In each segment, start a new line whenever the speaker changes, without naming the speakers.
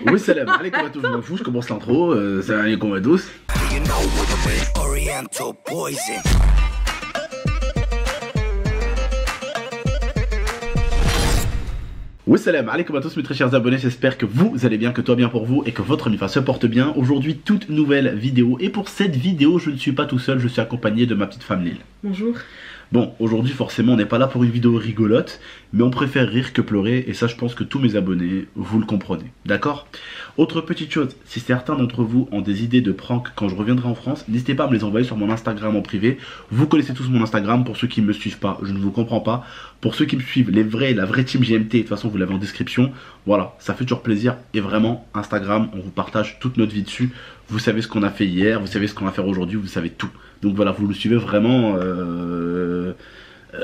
Oui, salam. Allez, comment tous, je m'en fous, je commence l'intro. Salam alaikum à tous. Oui, salam alaikum à tous mes très chers abonnés, j'espère que vous allez bien, que tout va bien pour vous et que votre MIFA se porte bien. Aujourd'hui, toute nouvelle vidéo et pour cette vidéo, je ne suis pas tout seul, je suis accompagné de ma petite femme Lille.
Bonjour.
Bon, aujourd'hui forcément on n'est pas là pour une vidéo rigolote, mais on préfère rire que pleurer et ça je pense que tous mes abonnés, vous le comprenez, d'accord? Autre petite chose, si certains d'entre vous ont des idées de prank quand je reviendrai en France, n'hésitez pas à me les envoyer sur mon Instagram en privé. Vous connaissez tous mon Instagram, pour ceux qui ne me suivent pas, je ne vous comprends pas. Pour ceux qui me suivent, la vraie team GMT, de toute façon vous l'avez en description. Voilà, ça fait toujours plaisir et vraiment, Instagram, on vous partage toute notre vie dessus. Vous savez ce qu'on a fait hier, vous savez ce qu'on va faire aujourd'hui, vous savez tout. Donc voilà, vous le suivez vraiment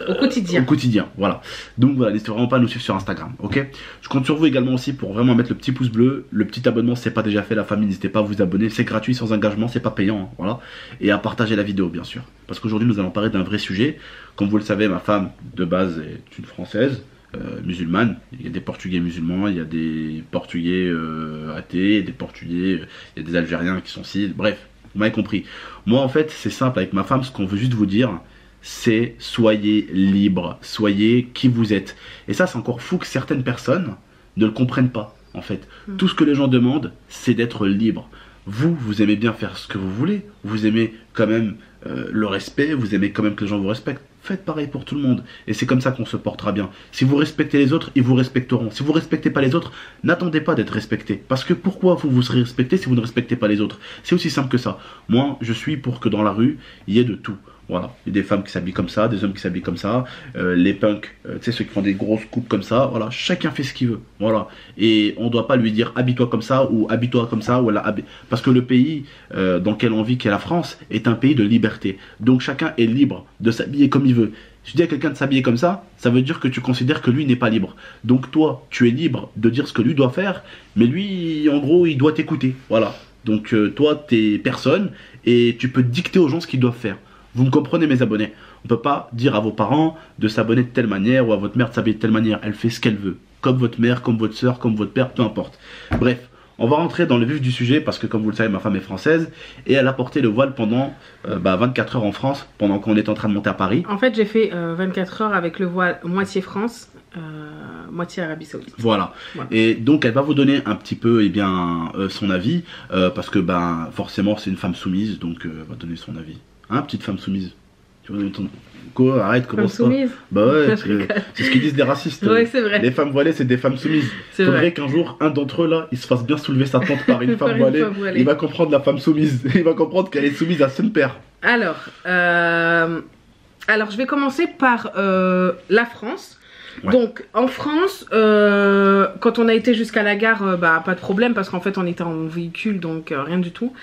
au quotidien.
Au quotidien, voilà. Donc voilà, n'hésitez vraiment pas à nous suivre sur Instagram, ok? Je compte sur vous également aussi pour vraiment mettre le petit pouce bleu, le petit abonnement si c'est pas déjà fait, la famille, n'hésitez pas à vous abonner, c'est gratuit, sans engagement, c'est pas payant, hein, voilà. Et à partager la vidéo, bien sûr. Parce qu'aujourd'hui, nous allons parler d'un vrai sujet. Comme vous le savez, ma femme, de base, est une Française, musulmane. Il y a des Portugais musulmans, il y a des Portugais athées, des Portugais, il y a des Algériens qui sont ci, bref, vous m'avez compris. Moi, en fait, c'est simple, avec ma femme, ce qu'on veut juste vous dire, c'est soyez libre, soyez qui vous êtes. Et ça, c'est encore fou que certaines personnes ne le comprennent pas, en fait. Tout ce que les gens demandent, c'est d'être libre. Vous aimez bien faire ce que vous voulez, vous aimez quand même le respect, vous aimez quand même que les gens vous respectent. Faites pareil pour tout le monde, et c'est comme ça qu'on se portera bien. Si vous respectez les autres, ils vous respecteront. Si vous respectez pas les autres, n'attendez pas d'être respecté. Parce que pourquoi vous serez respecté si vous ne respectez pas les autres? C'est aussi simple que ça. Moi, je suis pour que dans la rue, il y ait de tout. Voilà, il y a des femmes qui s'habillent comme ça, des hommes qui s'habillent comme ça, les punks, tu sais, ceux qui font des grosses coupes comme ça, voilà, chacun fait ce qu'il veut, voilà. Et on doit pas lui dire habille-toi comme ça, ou habille-toi comme ça, ou parce que le pays dans lequel on vit, qui est la France, est un pays de liberté. Donc chacun est libre de s'habiller comme il veut. Si tu dis à quelqu'un de s'habiller comme ça veut dire que tu considères que lui n'est pas libre. Donc toi, tu es libre de dire ce que lui doit faire, mais lui, en gros, il doit t'écouter, voilà. Donc toi, t'es personne, et tu peux dicter aux gens ce qu'ils doivent faire. Vous me comprenez mes abonnés? On ne peut pas dire à vos parents de s'abonner de telle manière ou à votre mère de s'habiller de telle manière. Elle fait ce qu'elle veut. Comme votre mère, comme votre soeur, comme votre père, peu importe. Bref, on va rentrer dans le vif du sujet parce que comme vous le savez, ma femme est française et elle a porté le voile pendant 24 heures en France pendant qu'on est en train de monter à Paris.
En fait, j'ai fait 24 heures avec le voile moitié France, moitié Arabie Saoudite.
Voilà. Et donc elle va vous donner un petit peu son avis parce que forcément c'est une femme soumise, donc elle va donner son avis. Hein, petite femme soumise. Tu vois, quoi, arrête, commence pas.
Soumise.
Bah ouais, c'est ce qu'ils disent des racistes.
Ouais, c'est vrai.
Les femmes voilées, c'est des femmes soumises.
C'est vrai.
Faudrait qu'un jour, un d'entre eux là, il se fasse bien soulever sa tente par une femme voilée. Il va comprendre la femme soumise. Il va comprendre qu'elle est soumise à son père.
Alors, je vais commencer par la France. Ouais. Donc en France, quand on a été jusqu'à la gare, pas de problème parce qu'en fait on était en véhicule, donc rien du tout.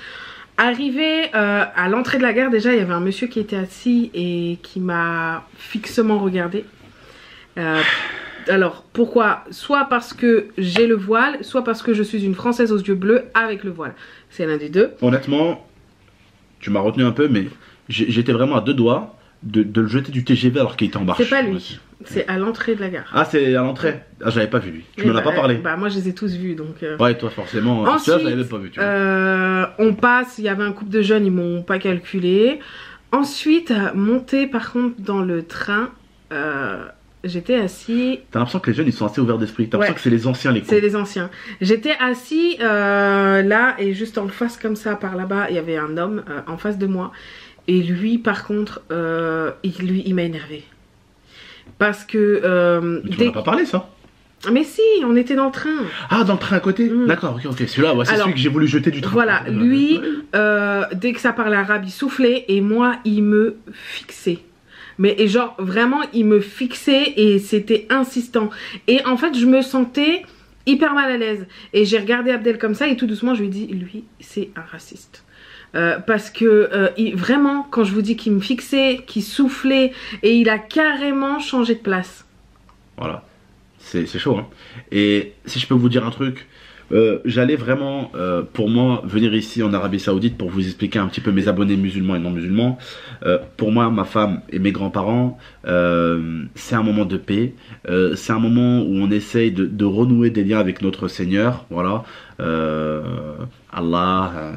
Arrivé à l'entrée de la gare, déjà il y avait un monsieur qui était assis et qui m'a fixement regardé. Alors pourquoi? Soit parce que j'ai le voile, soit parce que je suis une Française aux yeux bleus avec le voile. C'est l'un des deux.
Honnêtement, tu m'as retenu un peu, mais j'étais vraiment à deux doigts de le jeter du TGV alors qu'il était en marche.
C'est pas lui, c'est à l'entrée de la gare.
Ah, c'est à l'entrée? Ah, j'avais pas vu lui. Tu m'en as pas parlé?
Moi je les ai tous vus donc.
Ouais, toi forcément.
Ensuite,
je l'avais pas vu. Tu vois.
On passe, il y avait un couple de jeunes, ils m'ont pas calculé. Ensuite, monter par contre dans le train, j'étais assis.
T'as l'impression que les jeunes ils sont assez ouverts d'esprit. T'as l'impression que c'est les anciens les cons.
C'est les anciens. J'étais assis là et juste en face comme ça par là-bas, il y avait un homme en face de moi. Et lui, par contre, il m'a énervé. Parce que...
tu m'en as pas parlé, ça?
Mais si, on était dans le train.
Ah, dans le train à côté? D'accord, ok. Celui-là, ouais, c'est celui que j'ai voulu jeter du train.
Voilà, lui, dès que ça parlait arabe, il soufflait. Et moi, il me fixait. Et genre, vraiment, il me fixait et c'était insistant. Et en fait, je me sentais hyper mal à l'aise. Et j'ai regardé Abdel comme ça et tout doucement, je lui ai dit, lui, c'est un raciste. Parce que vraiment, quand je vous dis qu'il me fixait, qu'il soufflait, et il a carrément changé de place.
Voilà, c'est chaud. Hein. Et si je peux vous dire un truc, J'allais vraiment, pour moi, venir ici en Arabie Saoudite pour vous expliquer un petit peu mes abonnés musulmans et non musulmans. Pour moi, ma femme et mes grands-parents, c'est un moment de paix. C'est un moment où on essaye de renouer des liens avec notre Seigneur. Voilà. Allah,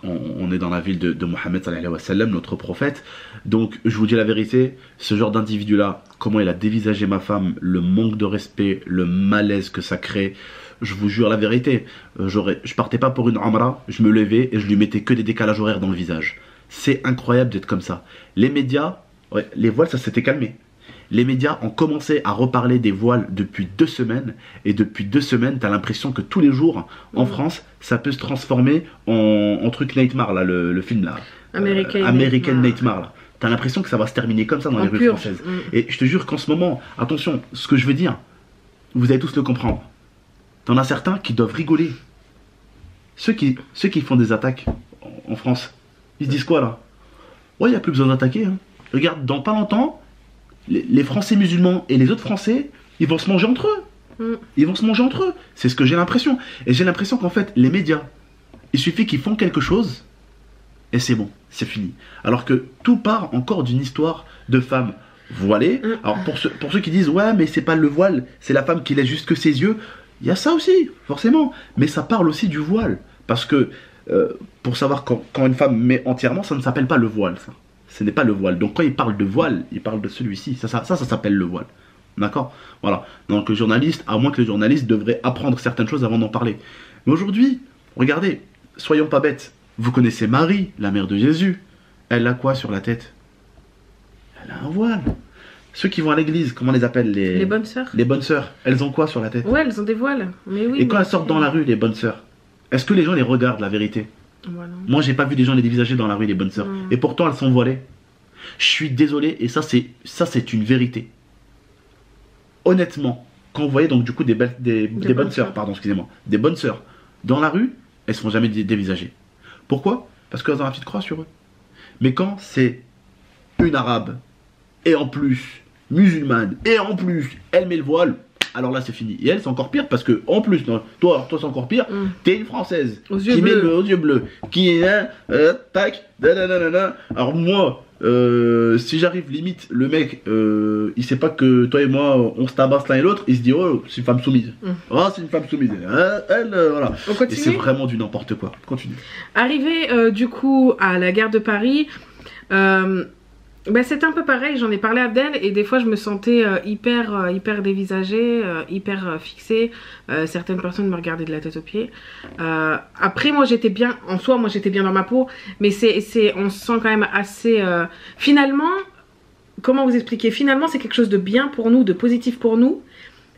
on est dans la ville de Mohammed sallallahu alayhi wa sallam, notre prophète. Donc je vous dis la vérité, ce genre d'individu là, comment il a dévisagé ma femme, le manque de respect, le malaise que ça crée, je vous jure la vérité, je partais pas pour une Umrah, je me levais et je lui mettais que des décalages horaires dans le visage. C'est incroyable d'être comme ça. Les médias, ouais, les voiles ça s'était calmé. Les médias ont commencé à reparler des voiles depuis 2 semaines. Et depuis 2 semaines, tu as l'impression que tous les jours, en France, ça peut se transformer en truc Nightmare, là, le film là. American Nightmare, là. Tu as l'impression que ça va se terminer comme ça dans les rues françaises. Et je te jure qu'en ce moment, attention, ce que je veux dire, vous allez tous le comprendre. T'en as certains qui doivent rigoler. Ceux qui font des attaques en France, ils se disent quoi là? Ouais, il n'y a plus besoin d'attaquer. Hein. Regarde, dans pas longtemps, les Français musulmans et les autres Français, ils vont se manger entre eux. Ils vont se manger entre eux. C'est ce que j'ai l'impression. Et j'ai l'impression qu'en fait, les médias, il suffit qu'ils font quelque chose et c'est bon, c'est fini. Alors que tout part encore d'une histoire de femmes voilées. Alors pour ceux qui disent ouais, mais c'est pas le voile, c'est la femme qui laisse juste que ses yeux. Il y a ça aussi, forcément. Mais ça parle aussi du voile. Parce que pour savoir quand une femme met entièrement, ça ne s'appelle pas le voile, ça. Ce n'est pas le voile. Donc quand il parle de voile, il parle de celui-ci. Ça s'appelle le voile. D'accord? Voilà. Donc le journaliste, à moins que le journaliste devrait apprendre certaines choses avant d'en parler. Mais aujourd'hui, regardez, soyons pas bêtes. Vous connaissez Marie, la mère de Jésus. Elle a quoi sur la tête? Elle a un voile. Ceux qui vont à l'église, comment on les appelle? Les
bonnes sœurs.
Les bonnes sœurs. Elles ont quoi sur la tête? Ouais,
elles ont des voiles. Mais oui,
et quand elles sortent dans la rue, les bonnes sœurs, est-ce que les gens les regardent, la vérité?
Voilà.
Moi, j'ai pas vu des gens les dévisager dans la rue, les bonnes sœurs. Et pourtant, elles sont voilées. Je suis désolé, et ça, c'est une vérité. Honnêtement, quand vous voyez donc du coup des bonnes sœurs, pardon, excusez-moi, des bonnes sœurs dans la rue, elles ne sont jamais dévisagées. Pourquoi? Parce qu'elles ont la petite croix sur eux. Mais quand c'est une arabe, et en plus musulmane, et en plus elle met le voile, alors là c'est fini. Et elle c'est encore pire parce que en plus, toi c'est encore pire, t'es une française qui met aux yeux bleus, qui est tac, alors moi, si j'arrive limite, le mec il sait pas que toi et moi on se tabasse l'un et l'autre, il se dit oh c'est une femme soumise. Oh c'est une femme soumise. Elle voilà. Et c'est vraiment du n'importe quoi. Continue.
Arrivé du coup à la gare de Paris, bah, c'était un peu pareil, j'en ai parlé à Abdel et des fois je me sentais hyper dévisagée, hyper fixée. Certaines personnes me regardaient de la tête aux pieds. Après moi j'étais bien, en soi moi j'étais bien dans ma peau, mais on se sent quand même assez... Finalement, comment vous expliquer? Finalement c'est quelque chose de bien pour nous, de positif pour nous.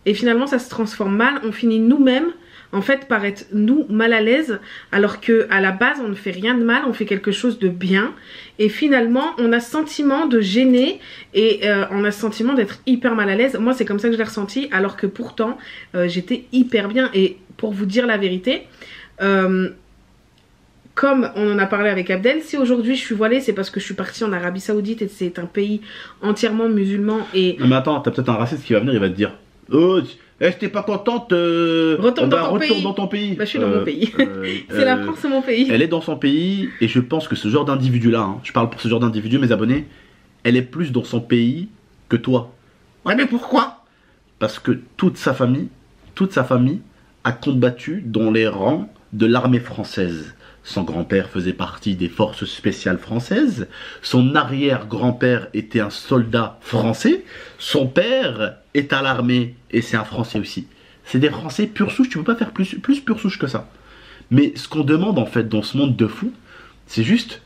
Et finalement ça se transforme mal, on finit nous-mêmes en fait par être nous mal à l'aise, alors que à la base on ne fait rien de mal, on fait quelque chose de bien et finalement on a ce sentiment de gêner et on a ce sentiment d'être hyper mal à l'aise. Moi c'est comme ça que je l'ai ressenti, alors que pourtant j'étais hyper bien. Et pour vous dire la vérité, comme on en a parlé avec Abdel, si aujourd'hui je suis voilée, c'est parce que je suis partie en Arabie Saoudite et c'est un pays entièrement musulman. Et...
Non mais attends, t'as peut-être un raciste qui va venir, il va te dire oh, je t'es pas contente,
retourne
dans ton pays.
Bah, je suis dans mon pays. C'est la France, c'est mon pays.
Elle est dans son pays et je pense que ce genre d'individu là, je parle pour ce genre d'individu, mes abonnés, elle est plus dans son pays que toi. Ouais mais pourquoi? Parce que toute sa famille a combattu dans les rangs de l'armée française. Son grand-père faisait partie des forces spéciales françaises. Son arrière-grand-père était un soldat français. Son père est à l'armée et c'est un Français aussi. C'est des Français pure souche, tu peux pas faire plus pure souche que ça. Mais ce qu'on demande en fait dans ce monde de fous, c'est juste,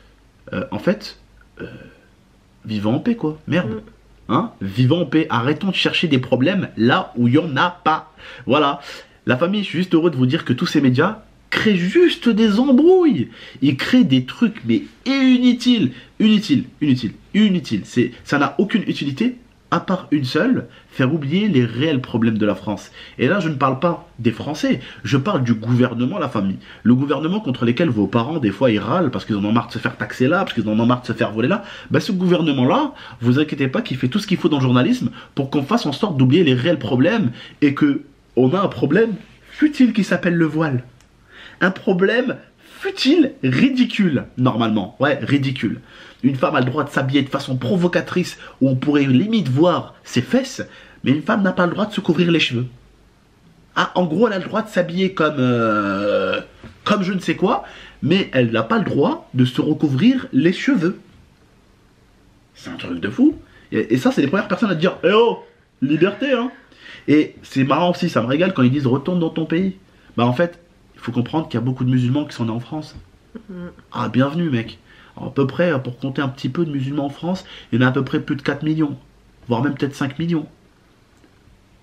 vivons en paix quoi, merde. Hein, vivons en paix, arrêtons de chercher des problèmes là où il n'y en a pas. Voilà, la famille, je suis juste heureux de vous dire que tous ces médias créent juste des embrouilles. Ils créent des trucs mais inutiles. Ça n'a aucune utilité à part une seule, faire oublier les réels problèmes de la France. Et là je ne parle pas des Français, je parle du gouvernement, la famille. Le gouvernement contre lesquels vos parents des fois ils râlent parce qu'ils en ont marre de se faire taxer là, parce qu'ils en ont marre de se faire voler là. Bah ce gouvernement là, vous inquiétez pas qu'il fait tout ce qu'il faut dans le journalisme pour qu'on fasse en sorte d'oublier les réels problèmes et que on a un problème futile qui s'appelle le voile. Un problème futile, ridicule, normalement. Ouais, ridicule. Une femme a le droit de s'habiller de façon provocatrice, où on pourrait limite voir ses fesses, mais une femme n'a pas le droit de se couvrir les cheveux. Ah, en gros, elle a le droit de s'habiller comme je ne sais quoi, mais elle n'a pas le droit de se recouvrir les cheveux. C'est un truc de fou. Et ça, c'est les premières personnes à dire « Eh oh, liberté, hein !» Et c'est marrant aussi, ça me régale quand ils disent « Retourne dans ton pays ». Bah en fait, il faut comprendre qu'il y a beaucoup de musulmans qui sont nés en France. Ah, bienvenue, mec. Alors, à peu près, pour compter un petit peu de musulmans en France, il y en a à peu près plus de 4 millions, voire même peut-être 5 millions.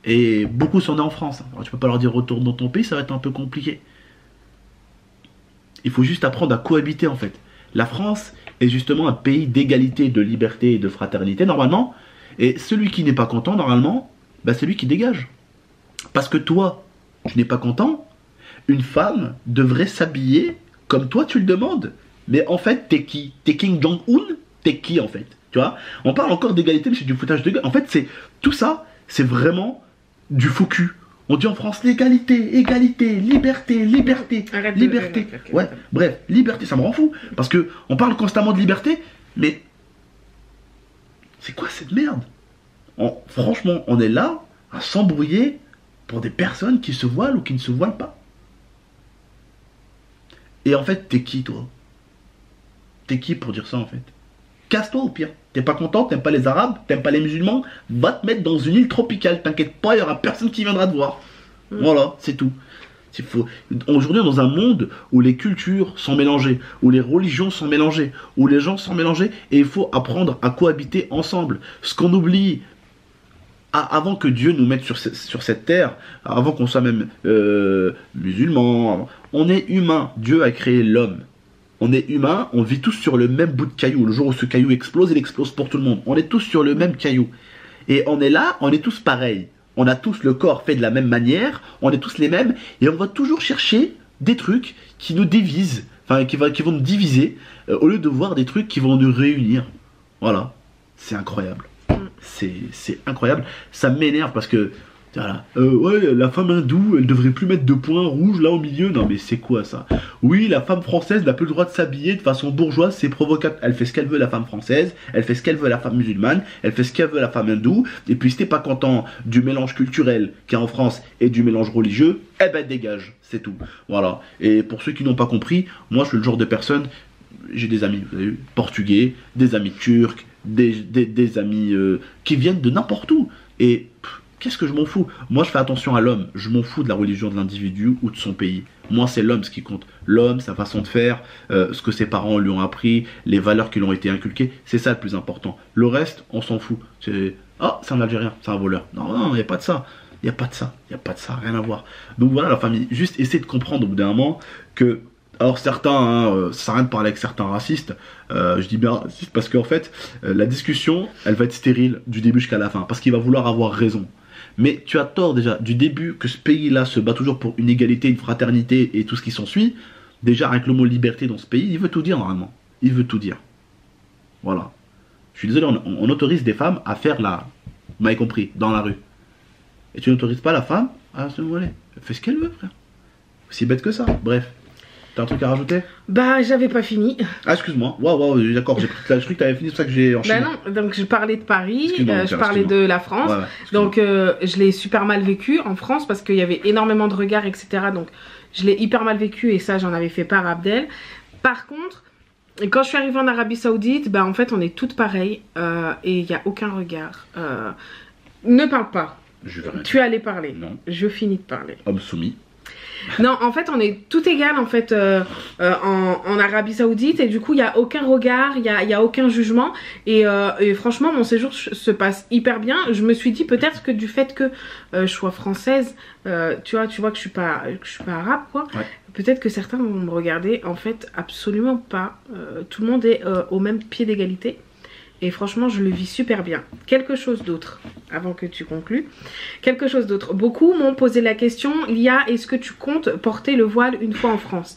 Et beaucoup sont nés en France. Alors tu peux pas leur dire retourne dans ton pays, ça va être un peu compliqué. Il faut juste apprendre à cohabiter en fait. La France est justement un pays d'égalité, de liberté et de fraternité normalement. Et celui qui n'est pas content normalement, bah, c'est lui qui dégage. Parce que toi, tu n'es pas content, une femme devrait s'habiller comme toi tu le demandes. Mais en fait, t'es qui? T'es Kim Jong-un? T'es qui en fait? Tu vois? On parle encore d'égalité, mais c'est du foutage de gueule. En fait, c'est tout ça, c'est vraiment du faux cul. On dit en France l'égalité, égalité, liberté, liberté,
Arrête
liberté. Ouais, bref, liberté, ça me rend fou. Parce que on parle constamment de liberté, mais c'est quoi cette merde? Franchement, on est là à s'embrouiller pour des personnes qui se voilent ou qui ne se voilent pas. Et en fait, t'es qui toi? T'es qui pour dire ça en fait? Casse-toi au pire. T'es pas content, t'aimes pas les arabes, t'aimes pas les musulmans, va te mettre dans une île tropicale, t'inquiète pas, il y aura personne qui viendra te voir. Voilà, c'est tout. Aujourd'hui, on est dans un monde où les cultures sont mélangées, où les religions sont mélangées, où les gens sont mélangés, et il faut apprendre à cohabiter ensemble. Ce qu'on oublie, avant que Dieu nous mette sur cette terre, avant qu'on soit même musulmans, on est humain. Dieu a créé l'homme. On est humain, on vit tous sur le même bout de caillou. Le jour où ce caillou explose, il explose pour tout le monde. On est tous sur le même caillou. Et on est là, on est tous pareils. On a tous le corps fait de la même manière, on est tous les mêmes, et on va toujours chercher des trucs qui nous divisent, enfin qui vont nous diviser, au lieu de voir des trucs qui vont nous réunir. Voilà, c'est incroyable. C'est incroyable. Ça m'énerve parce que voilà. Ouais, la femme hindoue, elle devrait plus mettre de points rouges là au milieu. Non mais c'est quoi ça? Oui, la femme française n'a plus le droit de s'habiller de façon bourgeoise, c'est provocateur. Elle fait ce qu'elle veut la femme française, elle fait ce qu'elle veut la femme musulmane, elle fait ce qu'elle veut la femme hindoue. Et puis si t'es pas content du mélange culturel qu'il y a en France et du mélange religieux, eh ben dégage, c'est tout. Voilà. Et pour ceux qui n'ont pas compris, moi je suis le genre de personne, j'ai des amis, vous avez vu, portugais, des amis turcs, des amis qui viennent de n'importe où. Et qu'est-ce que je m'en fous? Moi, je fais attention à l'homme. Je m'en fous de la religion de l'individu ou de son pays. Moi, c'est l'homme ce qui compte. L'homme, sa façon de faire, ce que ses parents lui ont appris, les valeurs qui lui ont été inculquées. C'est ça le plus important. Le reste, on s'en fout. C'est un Algérien, c'est un voleur. Non, il n'y a pas de ça. Il n'y a pas de ça. Il n'y a pas de ça. Rien à voir. Donc voilà, la famille. Juste essayer de comprendre au bout d'un moment que... Alors certains, ça sert à rien de parler avec certains racistes, je dis bien racistes parce qu'en fait, la discussion, elle va être stérile du début jusqu'à la fin, parce qu'il va vouloir avoir raison. Mais tu as tort déjà, du début que ce pays-là se bat toujours pour une égalité, une fraternité et tout ce qui s'ensuit, déjà avec le mot liberté dans ce pays, il veut tout dire normalement. Il veut tout dire. Voilà. Je suis désolé, on autorise des femmes à faire la... Vous m'avez compris, dans la rue. Et tu n'autorises pas la femme à se voiler. Elle fait ce qu'elle veut, frère. Aussi bête que ça. Bref. T'as un truc à rajouter?
Bah, j'avais pas fini.
Ah, excuse-moi. Waouh, d'accord, j'ai pris je crois que t'avais fini, c'est pour ça que j'ai enchaîné.
Bah non, donc je parlais de Paris, je parlais de la France. Ouais, donc, je l'ai super mal vécu en France parce qu'il y avait énormément de regards, etc. Donc, je l'ai hyper mal vécu et ça, j'en avais fait part à Abdel. Par contre, quand je suis arrivée en Arabie Saoudite, bah en fait, on est toutes pareilles et il n'y a aucun regard. Ne parle pas. Tu allais parler. Non. Je finis de parler.
Homme soumis.
Non, en fait, on est tout égal en fait en Arabie Saoudite et du coup, il n'y a aucun regard, il y a aucun jugement et franchement, mon séjour se passe hyper bien. Je me suis dit peut-être que du fait que je sois française, tu vois que je suis pas arabe quoi. Ouais. Peut-être que certains vont me regarder. En fait, absolument pas. Tout le monde est au même pied d'égalité. Et franchement, je le vis super bien. Quelque chose d'autre, avant que tu conclues. Quelque chose d'autre. Beaucoup m'ont posé la question, Lia, est-ce que tu comptes porter le voile une fois en France?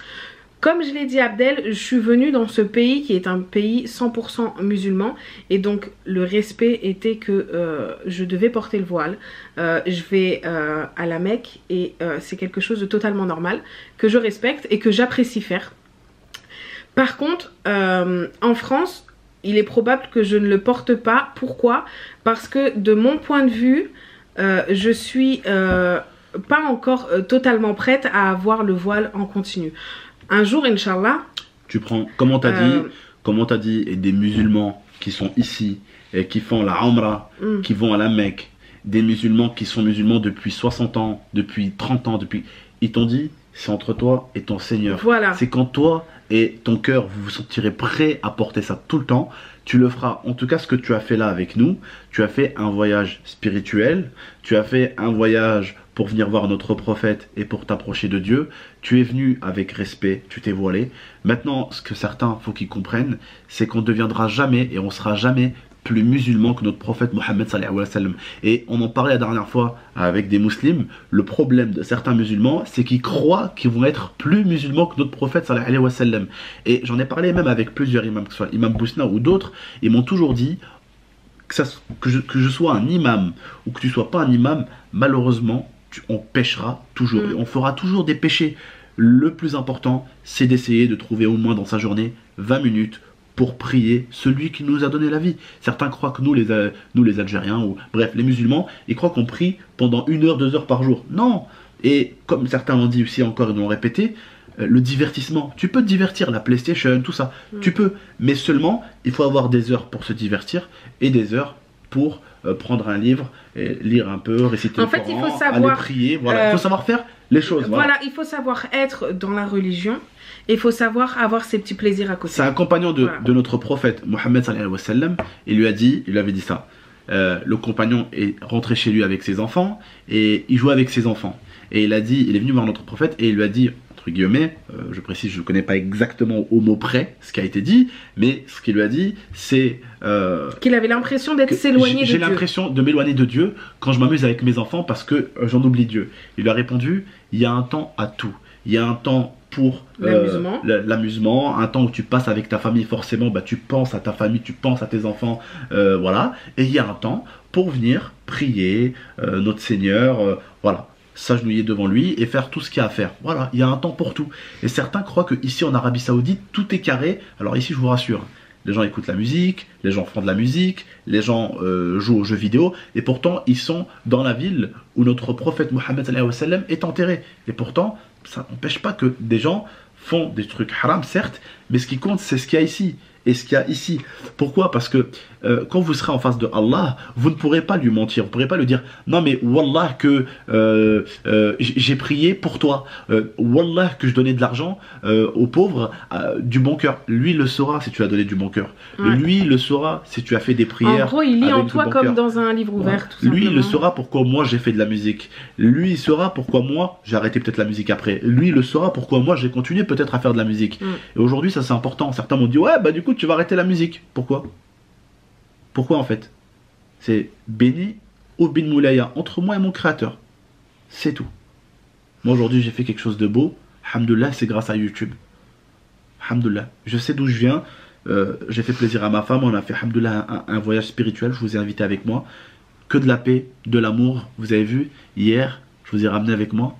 Comme je l'ai dit Abdel, je suis venue dans ce pays qui est un pays 100% musulman et donc le respect était que je devais porter le voile. Je vais à la Mecque et c'est quelque chose de totalement normal que je respecte et que j'apprécie faire. Par contre, en France, il est probable que je ne le porte pas. Pourquoi? Parce que de mon point de vue, je suis pas encore totalement prête à avoir le voile en continu. Un jour, Inch'Allah.
Tu prends, comment t'as dit, et des musulmans qui sont ici et qui font la Umrah, qui vont à la Mecque, des musulmans qui sont musulmans depuis 60 ans, depuis 30 ans, ils t'ont dit, c'est entre toi et ton Seigneur.
Voilà.
C'est quand toi et ton cœur, vous vous sentirez prêt à porter ça tout le temps, tu le feras. En tout cas, ce que tu as fait là avec nous, tu as fait un voyage spirituel, tu as fait un voyage pour venir voir notre prophète et pour t'approcher de Dieu. Tu es venu avec respect, tu t'es voilé. Maintenant, ce que certains, faut qu'ils comprennent, c'est qu'on ne deviendra jamais et on sera jamais plus musulman que notre prophète Mohammed sallallahu alayhi wa sallam. Et on en parlait la dernière fois avec des musulmans. Le problème de certains musulmans, c'est qu'ils croient qu'ils vont être plus musulmans que notre prophète sallallahu alayhi wa sallam. Et j'en ai parlé même avec plusieurs imams, que ce soit l'imam Bousna ou d'autres, ils m'ont toujours dit que je sois un imam ou que tu sois pas un imam, malheureusement, on pêchera toujours. Et on fera toujours des péchés. Le plus important, c'est d'essayer de trouver au moins dans sa journée 20 minutes pour prier celui qui nous a donné la vie. Certains croient que nous les Algériens, ou bref, les musulmans, ils croient qu'on prie pendant 1 heure, 2 heures par jour. Non. Et comme certains l'ont dit aussi encore, ils l'ont répété, le divertissement. Tu peux te divertir, la PlayStation, tout ça. Tu peux. Mais seulement, il faut avoir des heures pour se divertir et des heures pour prendre un livre, et lire un peu, réciter le Coran,
il faut savoir,
aller prier. Voilà. Il faut savoir faire les choses.
Voilà, il faut savoir être dans la religion. Et il faut savoir avoir ses petits plaisirs à côté.
C'est un compagnon de notre prophète Mohammed sallallahu alayhi wa sallam. Il lui avait dit ça. Le compagnon est rentré chez lui avec ses enfants et il jouait avec ses enfants. Et il est venu voir notre prophète et il lui a dit, entre guillemets, je précise, je ne connais pas exactement au mot près ce qui a été dit, mais ce qu'il lui a dit, c'est
qu'il avait l'impression d'être s'éloigner de Dieu.
J'ai l'impression de m'éloigner de Dieu quand je m'amuse avec mes enfants parce que j'en oublie Dieu. Il lui a répondu, il y a un temps à tout. Il y a un temps pour l'amusement, un temps où tu passes avec ta famille, forcément tu penses à ta famille, tu penses à tes enfants, voilà. Et il y a un temps pour venir prier notre Seigneur, voilà, s'agenouiller devant lui et faire tout ce qu'il y a à faire. Voilà, il y a un temps pour tout. Et certains croient que ici en Arabie Saoudite tout est carré. Alors ici, je vous rassure, les gens écoutent la musique, les gens font de la musique, les gens jouent aux jeux vidéo, et pourtant ils sont dans la ville où notre prophète Mohammed sallallahu alayhi wa sallam est enterré. Et pourtant, ça n'empêche pas que des gens font des trucs haram, certes, mais ce qui compte, c'est ce qu'il y a ici. Et ce qu'il y a ici. Pourquoi? Parce que quand vous serez en face de Allah, vous ne pourrez pas lui mentir. Vous ne pourrez pas lui dire non mais Wallah que j'ai prié pour toi. Wallah que je donnais de l'argent aux pauvres du bon cœur. Lui le saura si tu as donné du bon cœur. Ouais. Lui le saura si tu as fait des prières.
En gros, il lit en toi comme dans un livre ouvert. Tout
lui le saura pourquoi moi j'ai fait de la musique. Lui il saura pourquoi moi j'ai arrêté peut-être la musique après. Lui le saura pourquoi moi j'ai continué peut-être à faire de la musique. Et aujourd'hui ça c'est important. Certains m'ont dit ouais bah du coup tu vas arrêter la musique. Pourquoi? Pourquoi en fait? C'est béni ou bin moulaya entre moi et mon créateur. C'est tout. Moi aujourd'hui j'ai fait quelque chose de beau. Alhamdoulilah, c'est grâce à YouTube. Alhamdoulilah. Je sais d'où je viens. J'ai fait plaisir à ma femme. On a fait alhamdoulilah un voyage spirituel. Je vous ai invité avec moi. Que de la paix, de l'amour. Vous avez vu, hier, je vous ai ramené avec moi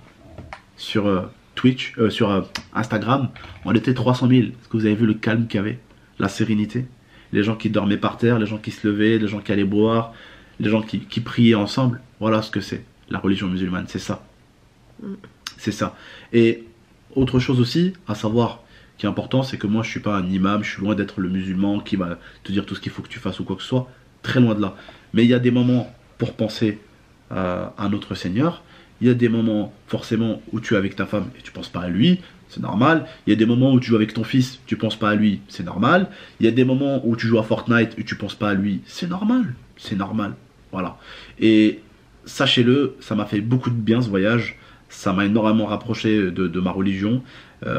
sur Twitch, sur Instagram. On était 300 000. Est-ce que vous avez vu le calme qu'il y avait? La sérénité, les gens qui dormaient par terre, les gens qui se levaient, les gens qui allaient boire, les gens qui priaient ensemble. Voilà ce que c'est la religion musulmane, c'est ça. C'est ça. Et autre chose aussi à savoir qui est important, c'est que moi je suis pas un imam, je suis loin d'être le musulman qui va te dire tout ce qu'il faut que tu fasses ou quoi que ce soit, très loin de là. Mais il y a des moments pour penser à notre Seigneur, il y a des moments forcément où tu es avec ta femme et tu penses pas à lui, c'est normal. Il y a des moments où tu joues avec ton fils, tu penses pas à lui, c'est normal. Il y a des moments où tu joues à Fortnite et tu penses pas à lui, c'est normal. C'est normal. Voilà. Et sachez-le, ça m'a fait beaucoup de bien ce voyage. Ça m'a énormément rapproché de ma religion.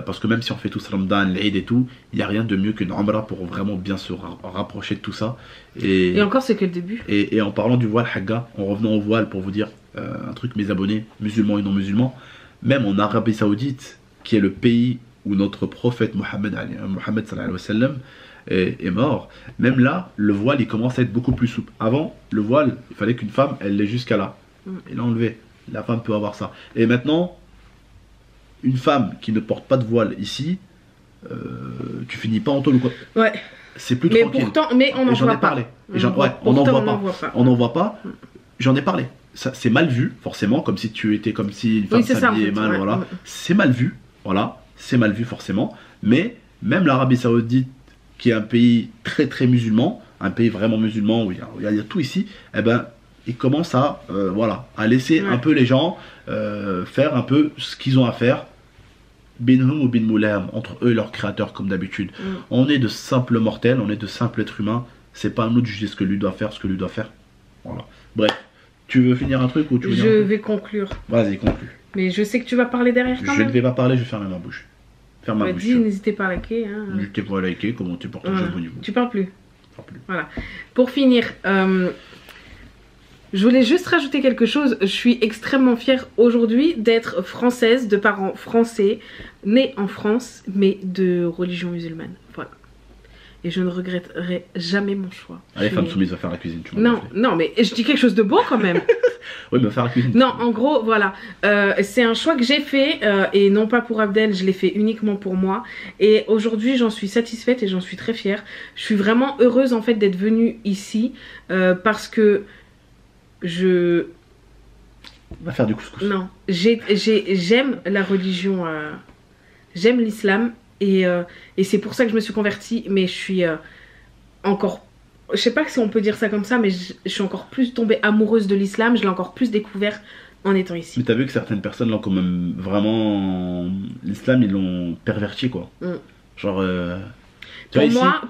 Parce que même si on fait tous Ramadan, l'Eid et tout, il n'y a rien de mieux qu'une Umrah pour vraiment bien se rapprocher de tout ça.
Et encore, c'est que le début.
Et en parlant du voile Hagga, en revenant au voile pour vous dire un truc, mes abonnés, musulmans et non musulmans, même en Arabie Saoudite, qui est le pays où notre prophète Mohammed sallallahu alayhi wa sallam est mort, même là, le voile il commence à être beaucoup plus souple. Avant, le voile, il fallait qu'une femme, elle l'ait jusqu'à là. Et l'enlever. La femme peut avoir ça. Et maintenant, une femme qui ne porte pas de voile ici, tu finis pas en tôle ou quoi.
Ouais.
C'est plus
Mais
tranquille.
pourtant, mais on en voit pas.
Parlé. Et ouais, on n'en voit pas. On n'en voit pas. J'en ai parlé. C'est mal vu, forcément, comme si tu étais comme si une femme s'habillait mal,
ouais.
voilà. C'est mal vu, voilà. C'est mal vu, forcément. Mais même l'Arabie Saoudite, qui est un pays très très musulman, un pays vraiment musulman où il y a tout ici, eh ben, ils commencent à, voilà, à laisser un peu les gens faire un peu ce qu'ils ont à faire. Binhum ou bin moulam, entre eux et leur créateur, comme d'habitude. On est de simples mortels, on est de simples êtres humains. C'est pas à nous de juger ce que lui doit faire, ce que lui doit faire. Voilà. Bref, tu veux finir un truc ou tu veux
Je vais conclure.
Vas-y, conclue.
Mais je sais que tu vas parler derrière quand même.
Je ne vais pas parler, je vais fermer ma bouche. Ferme ma bouche.
Dis, n'hésitez pas à liker. Hein.
N'hésitez pas à liker, commenter, partager, abonnez-vous.
Tu parles plus. Voilà. Pour finir, je voulais juste rajouter quelque chose. Je suis extrêmement fière aujourd'hui d'être française, de parents français, née en France, mais de religion musulmane. Voilà. Et je ne regretterai jamais mon choix.
Allez, femme soumise, va faire la cuisine.
Non, mais je dis quelque chose de beau quand même.
Oui, mais va faire la cuisine.
Non, en gros, voilà. C'est un choix que j'ai fait, et non pas pour Abdel, je l'ai fait uniquement pour moi. Et aujourd'hui, j'en suis satisfaite et j'en suis très fière. Je suis vraiment heureuse en fait d'être venue ici, parce que on
va faire du couscous.
Non, j'aime la religion, j'aime l'islam et c'est pour ça que je me suis convertie, mais je suis encore, je sais pas si on peut dire ça comme ça, mais je suis encore plus tombée amoureuse de l'islam, je l'ai encore plus découvert en étant ici.
Mais t'as vu que certaines personnes là quand même vraiment l'islam ils l'ont perverti quoi. Genre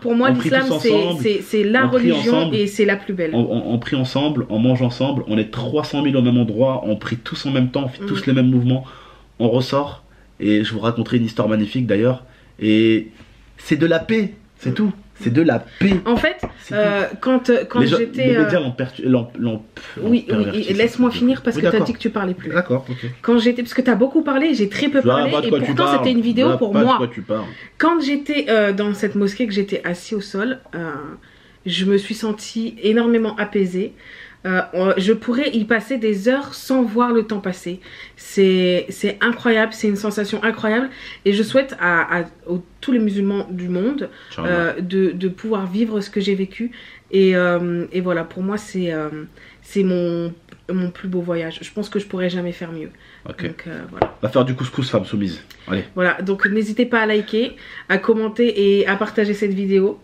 pour moi l'islam c'est la religion et c'est la plus belle.
On prie ensemble, on mange ensemble, on est 300 000 au même endroit, on prie tous en même temps, on fait tous les mêmes mouvements, on ressort et je vous raconterai une histoire magnifique d'ailleurs et c'est de la paix, c'est tout. C'est de la paix.
En fait, quand j'étais...
Les médias
Oui, laisse-moi finir parce que tu as dit que tu parlais plus.
D'accord, ok.
Quand j'étais... Parce que tu as beaucoup parlé, j'ai très peu parlé et pourtant c'était une vidéo pour moi. Quand j'étais dans cette mosquée, que j'étais assis au sol, je me suis sentie énormément apaisée. Je pourrais y passer des heures sans voir le temps passer. C'est incroyable, c'est une sensation incroyable et je souhaite à tous les musulmans du monde de pouvoir vivre ce que j'ai vécu et voilà, pour moi c'est mon plus beau voyage. Je pense que je pourrais jamais faire mieux.
Ok.
Donc, voilà.
Va faire du couscous, femme soumise. Allez.
Voilà, donc n'hésitez pas à liker, à commenter et à partager cette vidéo.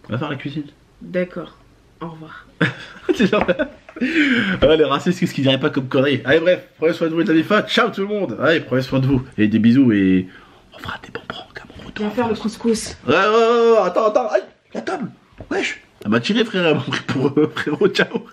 Va faire la cuisine.
D'accord. Au revoir.
Les racistes, qu'est-ce qu'ils diraient pas comme conneries. Allez, bref, prenez soin de vous, les amis. Ciao tout le monde. Allez, prenez soin de vous. Et des bisous et on fera des bons pranks à mon retour.
On va faire le couscous.
Ouais, attends. Aïe, la table. Wesh. Elle m'a tiré, frère. Elle m'a pris pour frérot. Ciao.